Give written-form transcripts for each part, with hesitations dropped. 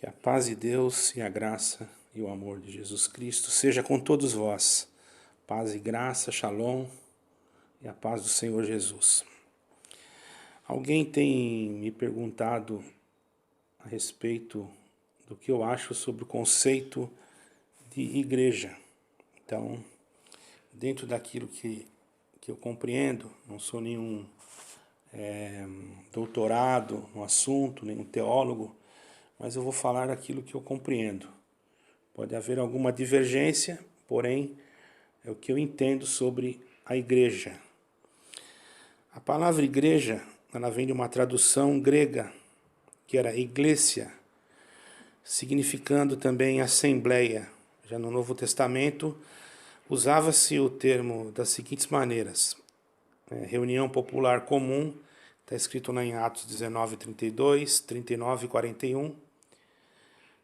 Que a paz de Deus e a graça e o amor de Jesus Cristo seja com todos vós. Paz e graça, shalom e a paz do Senhor Jesus. Alguém tem me perguntado a respeito do que eu acho sobre o conceito de igreja. Então, dentro daquilo que eu compreendo, não sou nenhum doutorado no assunto, nenhum teólogo, mas eu vou falar aquilo que eu compreendo. Pode haver alguma divergência, porém, é o que eu entendo sobre a igreja. A palavra igreja, ela vem de uma tradução grega, que era iglesia, significando também assembleia. Já no Novo Testamento, usava-se o termo das seguintes maneiras. Reunião popular comum, está escrito lá em Atos 19, 32, 39 e 41.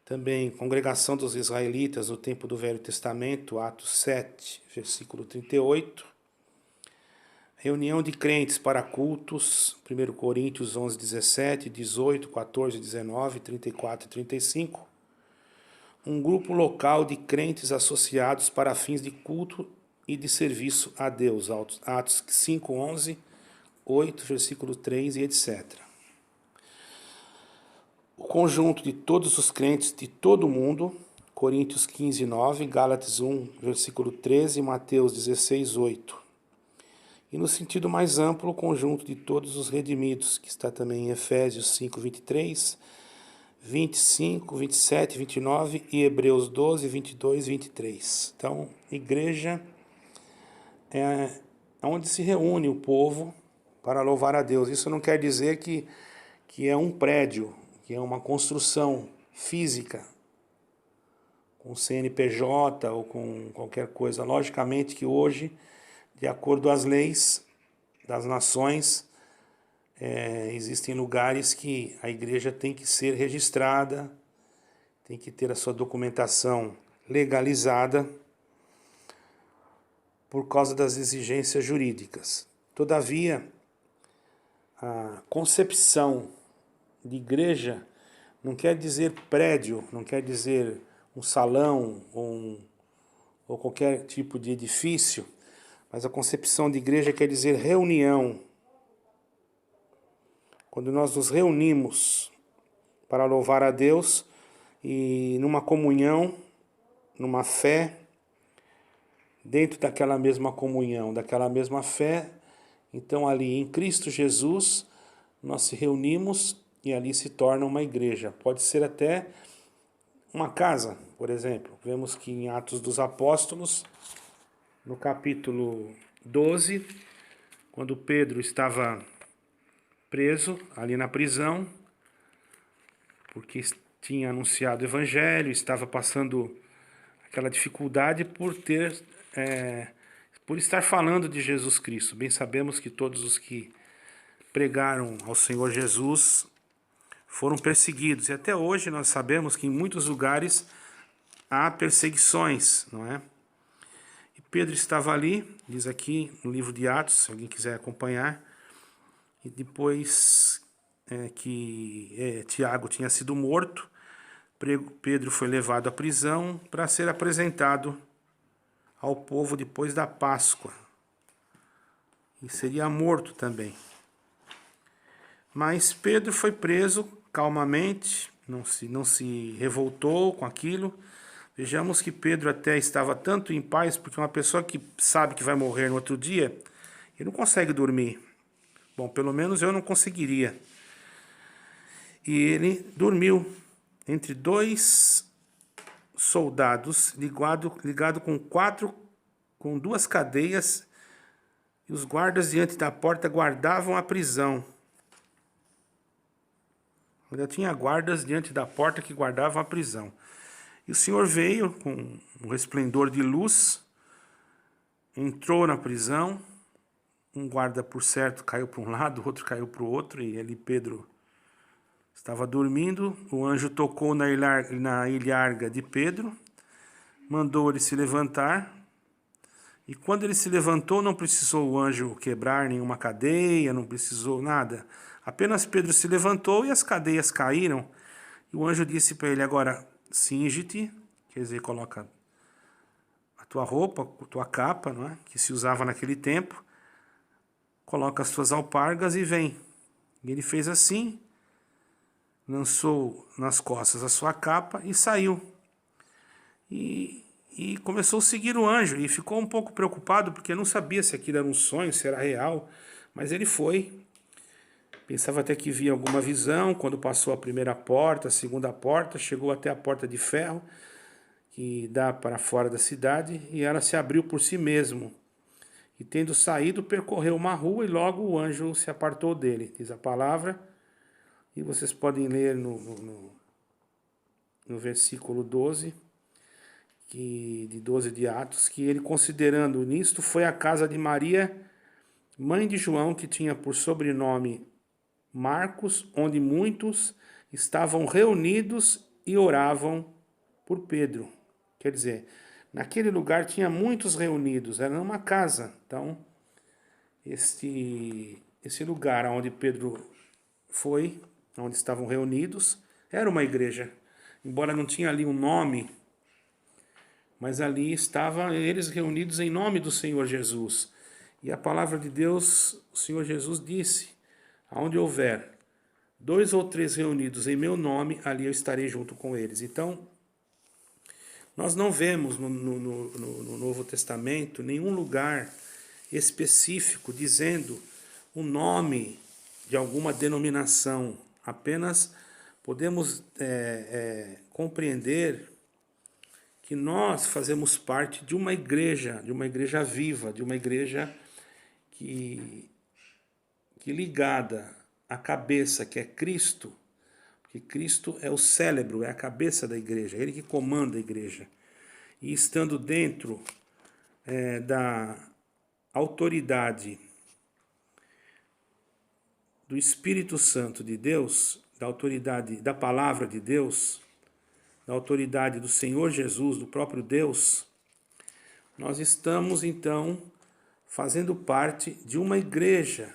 Também congregação dos israelitas no tempo do Velho Testamento, Atos 7, versículo 38. Reunião de crentes para cultos, 1 Coríntios 11, 17, 18, 14, 19, 34 e 35. Um grupo local de crentes associados para fins de culto e de serviço a Deus, Atos 5, 11, 8, versículo 3 e etc. O conjunto de todos os crentes de todo o mundo, Coríntios 15, 9, Gálatas 1, versículo 13 e Mateus 16, 8. E no sentido mais amplo, o conjunto de todos os redimidos, que está também em Efésios 5, 23, 25, 27, 29 e Hebreus 12, 22 e 23. Então, igreja é onde se reúne o povo para louvar a Deus. Isso não quer dizer que é um prédio, que é uma construção física, com CNPJ ou com qualquer coisa. Logicamente que hoje, de acordo às leis das nações, existem lugares que a igreja tem que ser registrada, tem que ter a sua documentação legalizada por causa das exigências jurídicas. Todavia, a concepção de igreja não quer dizer prédio, não quer dizer um salão ou qualquer tipo de edifício, mas a concepção de igreja quer dizer reunião. Quando nós nos reunimos para louvar a Deus e numa comunhão, numa fé, dentro daquela mesma comunhão, daquela mesma fé, então ali em Cristo Jesus, nós se reunimos e ali se torna uma igreja. Pode ser até uma casa, por exemplo. Vemos que em Atos dos Apóstolos, no capítulo 12, quando Pedro estava preso ali na prisão, porque tinha anunciado o evangelho, estava passando aquela dificuldade por estar falando de Jesus Cristo. Bem sabemos que todos os que pregaram ao Senhor Jesus foram perseguidos. E até hoje nós sabemos que em muitos lugares há perseguições, não é? E Pedro estava ali, diz aqui no livro de Atos, se alguém quiser acompanhar, e depois que Tiago tinha sido morto, Pedro foi levado à prisão para ser apresentado ao povo depois da Páscoa. E seria morto também. Mas Pedro foi preso calmamente, não se revoltou com aquilo. Vejamos que Pedro até estava tanto em paz, porque uma pessoa que sabe que vai morrer no outro dia, ele não consegue dormir. Bom, pelo menos eu não conseguiria. E ele dormiu entre dois soldados, ligado com duas cadeias, e os guardas diante da porta guardavam a prisão. Ainda tinha guardas diante da porta que guardavam a prisão. E o Senhor veio com um resplendor de luz, entrou na prisão, um guarda por certo caiu para um lado, o outro caiu para o outro, e ali Pedro estava dormindo. O anjo tocou na ilharga de Pedro, mandou ele se levantar, e quando ele se levantou não precisou o anjo quebrar nenhuma cadeia, não precisou nada. Apenas Pedro se levantou e as cadeias caíram, E o anjo disse para ele: agora cinge-te, quer dizer, coloca a tua roupa, a tua capa, não é? Que se usava naquele tempo, coloca as tuas alpargas e vem. E ele fez assim, lançou nas costas a sua capa e saiu. E começou a seguir o anjo, e ficou um pouco preocupado, porque não sabia se aquilo era um sonho, se era real, mas ele foi. Pensava até que via alguma visão, quando passou a primeira porta, a segunda porta, chegou até a porta de ferro, que dá para fora da cidade, e ela se abriu por si mesmo. E tendo saído, percorreu uma rua, e logo o anjo se apartou dele, diz a palavra. E vocês podem ler no versículo 12, de 12 de Atos, que ele, considerando nisto, foi à casa de Maria, mãe de João, que tinha por sobrenome Marcos, onde muitos estavam reunidos e oravam por Pedro. Quer dizer, naquele lugar tinha muitos reunidos, era uma casa. Então, esse lugar onde Pedro foi, onde estavam reunidos, era uma igreja. Embora não tinha ali um nome, mas ali estavam eles reunidos em nome do Senhor Jesus. E a palavra de Deus, o Senhor Jesus disse: aonde houver 2 ou 3 reunidos em meu nome, ali eu estarei junto com eles. Então, nós não vemos no Novo Testamento nenhum lugar específico dizendo o nome de alguma denominação. Apenas podemos compreender que nós fazemos parte de uma igreja viva, de uma igreja que ligada à cabeça, que é Cristo, porque Cristo é o cérebro, é a cabeça da igreja, ele que comanda a igreja. E estando dentro da autoridade do Espírito Santo de Deus, da autoridade da palavra de Deus, da autoridade do Senhor Jesus, do próprio Deus, nós estamos então fazendo parte de uma igreja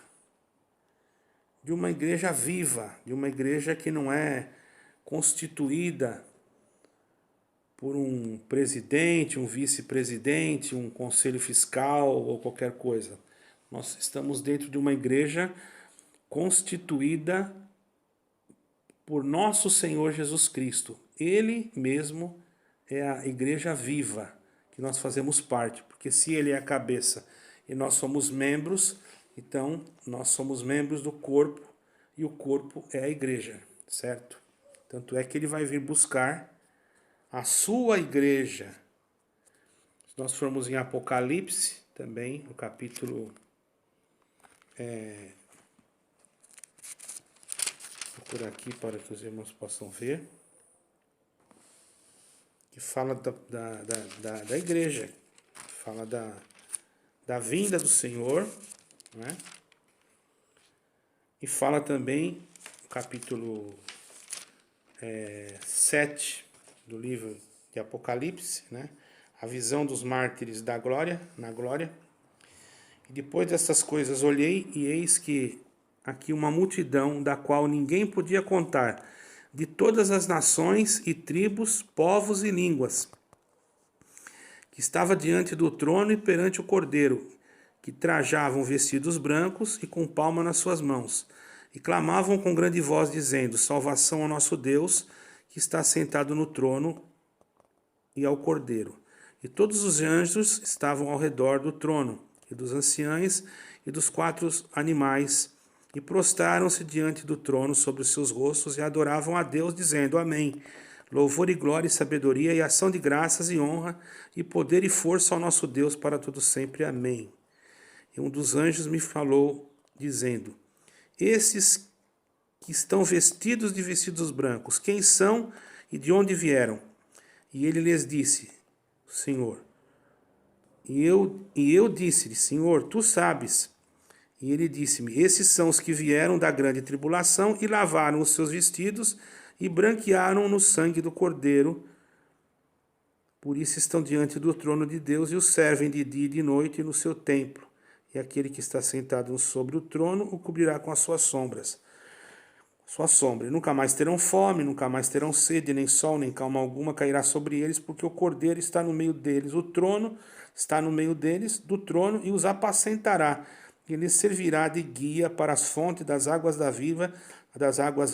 viva, de uma igreja que não é constituída por um presidente, um vice-presidente, um conselho fiscal ou qualquer coisa. Nós estamos dentro de uma igreja constituída por nosso Senhor Jesus Cristo. Ele mesmo é a igreja viva que nós fazemos parte, porque se ele é a cabeça e nós somos membros, então nós somos membros do corpo e o corpo é a igreja, certo? Tanto é que ele vai vir buscar a sua igreja. Se nós formos em Apocalipse, também, no capítulo... por aqui para que os irmãos possam ver, que fala da igreja, fala da vinda do Senhor, né? E fala também, no capítulo 7 do livro de Apocalipse, né? A visão dos mártires da glória, na glória. E depois dessas coisas olhei, e eis que aqui uma multidão da qual ninguém podia contar, de todas as nações e tribos, povos e línguas, que estava diante do trono e perante o Cordeiro, que trajavam vestidos brancos e com palma nas suas mãos, e clamavam com grande voz, dizendo: salvação ao nosso Deus, que está sentado no trono, e ao Cordeiro. E todos os anjos estavam ao redor do trono, e dos anciãos, e dos 4 animais, e prostraram-se diante do trono sobre os seus rostos, e adoravam a Deus, dizendo: amém. Louvor e glória e sabedoria, e ação de graças e honra, e poder e força ao nosso Deus para todo sempre. Amém. E um dos anjos me falou, dizendo: esses que estão vestidos de vestidos brancos, quem são e de onde vieram? E ele lhes disse: Senhor. E eu disse-lhe: Senhor, tu sabes. E ele disse-me: esses são os que vieram da grande tribulação e lavaram os seus vestidos e branquearam no sangue do Cordeiro. Por isso estão diante do trono de Deus e o servem de dia e de noite no seu templo. E aquele que está sentado sobre o trono o cobrirá com as suas sua sombra. E nunca mais terão fome, nunca mais terão sede, nem sol, nem calma alguma cairá sobre eles, porque o Cordeiro está no meio deles. O trono está no meio deles, do trono, e os apacentará. E lhes servirá de guia para as fontes das águas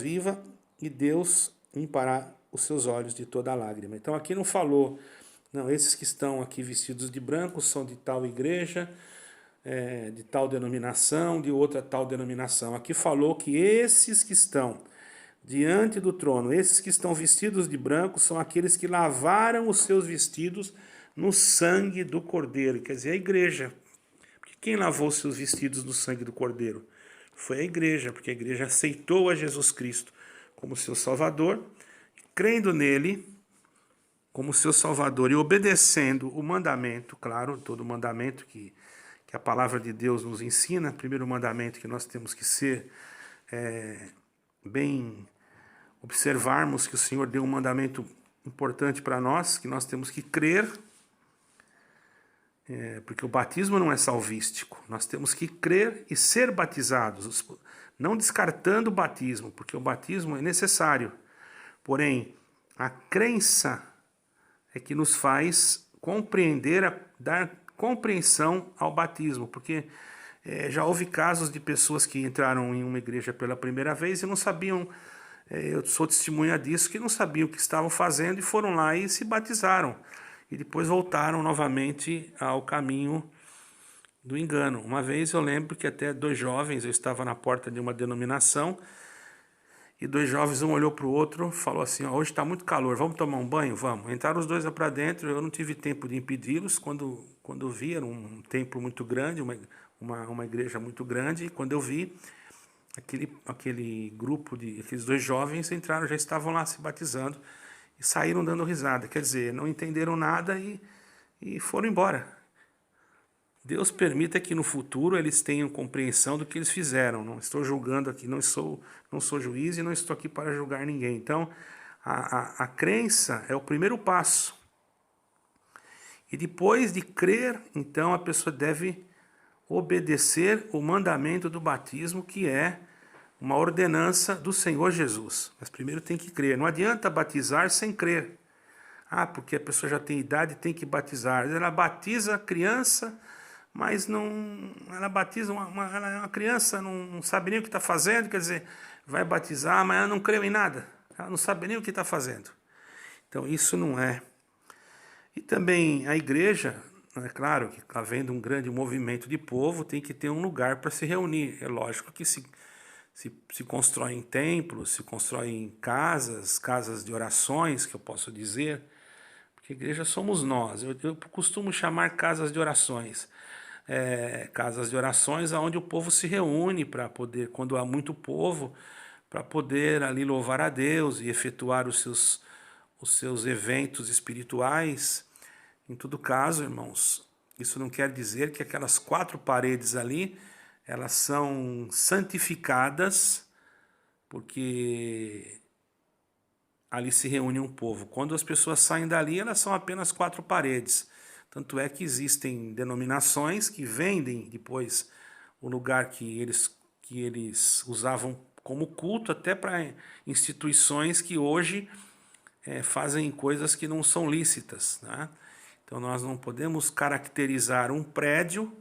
vivas, e Deus limpará os seus olhos de toda lágrima. Então aqui não falou, não, esses que estão aqui vestidos de branco são de tal igreja, de tal denominação, de outra tal denominação. Aqui falou que esses que estão diante do trono, esses que estão vestidos de branco, são aqueles que lavaram os seus vestidos no sangue do Cordeiro, quer dizer, a igreja. Porque quem lavou os seus vestidos no sangue do Cordeiro? Foi a igreja, porque a igreja aceitou a Jesus Cristo como seu Salvador, crendo nele como seu Salvador e obedecendo o mandamento, claro, todo mandamento que a palavra de Deus nos ensina. Primeiro mandamento que nós temos que ser bem observarmos que o Senhor deu um mandamento importante para nós, que nós temos que crer, porque o batismo não é salvístico, nós temos que crer e ser batizados, não descartando o batismo, porque o batismo é necessário, porém a crença é que nos faz compreender, dar compreensão ao batismo, porque já houve casos de pessoas que entraram em uma igreja pela primeira vez e não sabiam, eu sou testemunha disso, que não sabiam o que estavam fazendo e foram lá e se batizaram. E depois voltaram novamente ao caminho do engano. Uma vez eu lembro que até dois jovens, eu estava na porta de uma denominação, e dois jovens, um olhou para o outro, falou assim, hoje está muito calor, vamos tomar um banho? Vamos. Entraram os dois lá para dentro, eu não tive tempo de impedi-los, quando vi, era um templo muito grande, uma igreja muito grande, e quando eu vi, aquele grupo, aqueles dois jovens entraram, já estavam lá se batizando, e saíram dando risada, quer dizer, não entenderam nada e foram embora. Deus permita que no futuro eles tenham compreensão do que eles fizeram. Não estou julgando aqui, não sou juiz e não estou aqui para julgar ninguém. Então, a crença é o primeiro passo. E depois de crer, então a pessoa deve obedecer o mandamento do batismo, que é uma ordenança do Senhor Jesus. Mas primeiro tem que crer. Não adianta batizar sem crer. Porque a pessoa já tem idade, tem que batizar. Ela batiza a criança, mas não, ela batiza uma criança, não sabe nem o que está fazendo, quer dizer, vai batizar, mas ela não creu em nada, ela não sabe nem o que está fazendo. Então isso não é. E também a igreja, é claro que havendo um grande movimento de povo, tem que ter um lugar para se reunir. É lógico que se constrói em templos, se constrói em casas de orações, que eu posso dizer, porque a igreja somos nós. Eu costumo chamar casas de orações. Casas de orações onde o povo se reúne para poder, quando há muito povo, para poder ali louvar a Deus e efetuar os seus eventos espirituais. Em todo caso, irmãos, isso não quer dizer que aquelas 4 paredes ali, elas são santificadas, porque ali se reúne um povo. Quando as pessoas saem dali, elas são apenas 4 paredes. Tanto é que existem denominações que vendem depois o lugar que eles usavam como culto, até para instituições que hoje fazem coisas que não são lícitas, né? Então nós não podemos caracterizar um prédio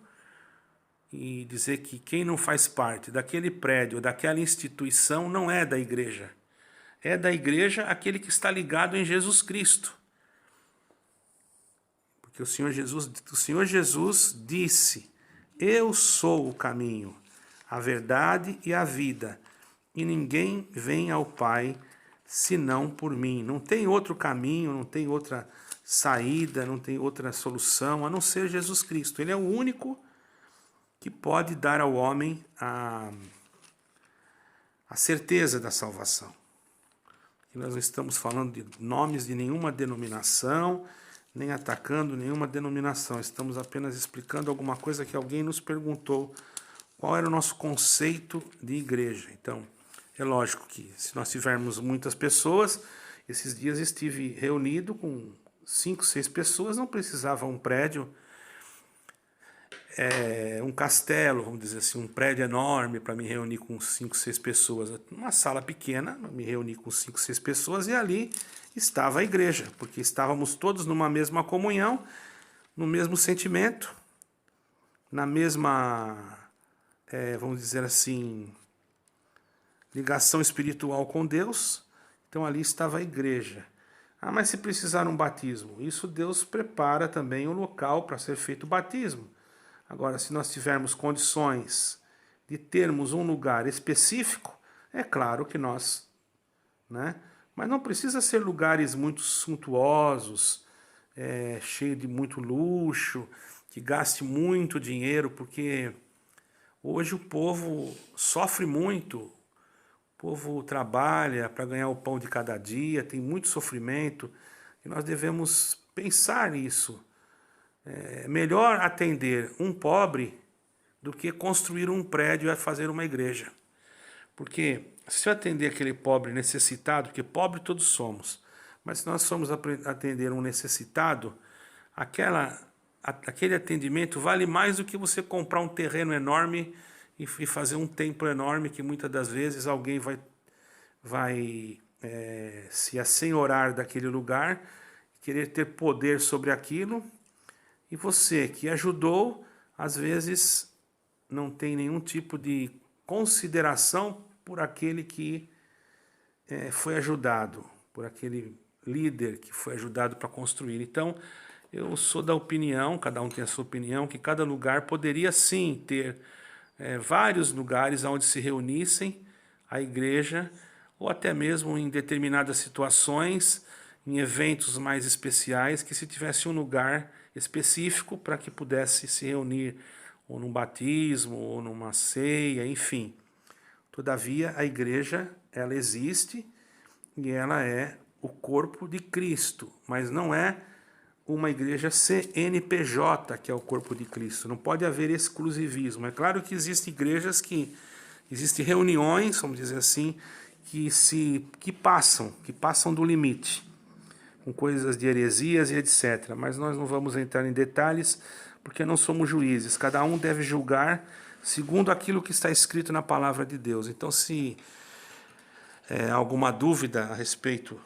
e dizer que quem não faz parte daquele prédio, daquela instituição, não é da igreja. É da igreja aquele que está ligado em Jesus Cristo. Porque o Senhor Jesus disse, eu sou o caminho, a verdade e a vida, e ninguém vem ao Pai senão por mim. Não tem outro caminho, não tem outra saída, não tem outra solução, a não ser Jesus Cristo. Ele é o único que pode dar ao homem a certeza da salvação. E nós não estamos falando de nomes de nenhuma denominação, nem atacando nenhuma denominação. Estamos apenas explicando alguma coisa que alguém nos perguntou, qual era o nosso conceito de igreja. Então, é lógico que se nós tivermos muitas pessoas, esses dias estive reunido com 5, 6 pessoas, não precisava um prédio. um castelo, vamos dizer assim, um prédio enorme para me reunir com 5, 6 pessoas. Uma sala pequena, me reuni com 5, 6 pessoas e ali estava a igreja, porque estávamos todos numa mesma comunhão, no mesmo sentimento, na mesma, vamos dizer assim, ligação espiritual com Deus. Então ali estava a igreja. Ah, mas se precisar um batismo, isso Deus prepara também o local para ser feito o batismo. Agora, se nós tivermos condições de termos um lugar específico, é claro que nós, né? Mas não precisa ser lugares muito suntuosos, cheio de muito luxo, que gaste muito dinheiro, porque hoje o povo sofre muito, o povo trabalha para ganhar o pão de cada dia, tem muito sofrimento, e nós devemos pensar nisso. É melhor atender um pobre do que construir um prédio e fazer uma igreja. Porque se eu atender aquele pobre necessitado, porque pobre todos somos, mas se nós formos atender um necessitado, aquele atendimento vale mais do que você comprar um terreno enorme e fazer um templo enorme, que muitas das vezes alguém vai se assenhorar daquele lugar, querer ter poder sobre aquilo, e você que ajudou, às vezes não tem nenhum tipo de consideração por aquele que foi ajudado, por aquele líder que foi ajudado para construir. Então, eu sou da opinião, cada um tem a sua opinião, que cada lugar poderia sim ter vários lugares onde se reunissem a igreja, ou até mesmo em determinadas situações, em eventos mais especiais, que se tivesse um lugar específico para que pudesse se reunir ou num batismo, ou numa ceia, enfim. Todavia, a igreja, ela existe e ela é o corpo de Cristo, mas não é uma igreja CNPJ, que é o corpo de Cristo. Não pode haver exclusivismo. É claro que existem igrejas existem reuniões, vamos dizer assim, que passam do limite, com coisas de heresias e etc. Mas nós não vamos entrar em detalhes, porque não somos juízes. Cada um deve julgar segundo aquilo que está escrito na palavra de Deus. Então, se alguma dúvida a respeito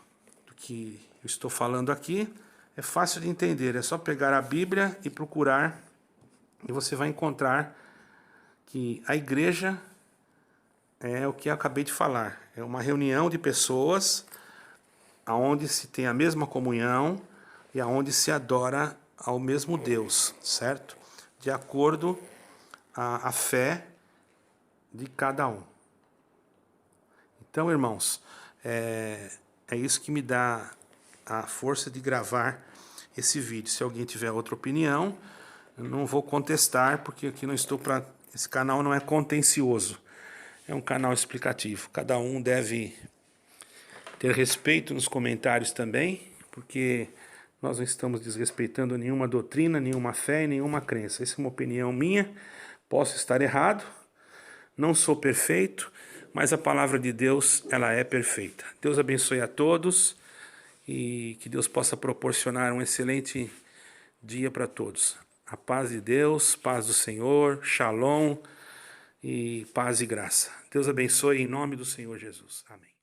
do que eu estou falando aqui, é fácil de entender. É só pegar a Bíblia e procurar, e você vai encontrar que a igreja é o que eu acabei de falar. É uma reunião de pessoas aonde se tem a mesma comunhão e aonde se adora ao mesmo Deus, certo? De acordo a fé de cada um. Então, irmãos, é isso que me dá a força de gravar esse vídeo. Se alguém tiver outra opinião, eu não vou contestar, porque aqui não estou para... Esse canal não é contencioso, é um canal explicativo. Cada um deve ter respeito nos comentários também, porque nós não estamos desrespeitando nenhuma doutrina, nenhuma fé e nenhuma crença. Essa é uma opinião minha, posso estar errado, não sou perfeito, mas a palavra de Deus, ela é perfeita. Deus abençoe a todos e que Deus possa proporcionar um excelente dia para todos. A paz de Deus, paz do Senhor, shalom e paz e graça. Deus abençoe em nome do Senhor Jesus. Amém.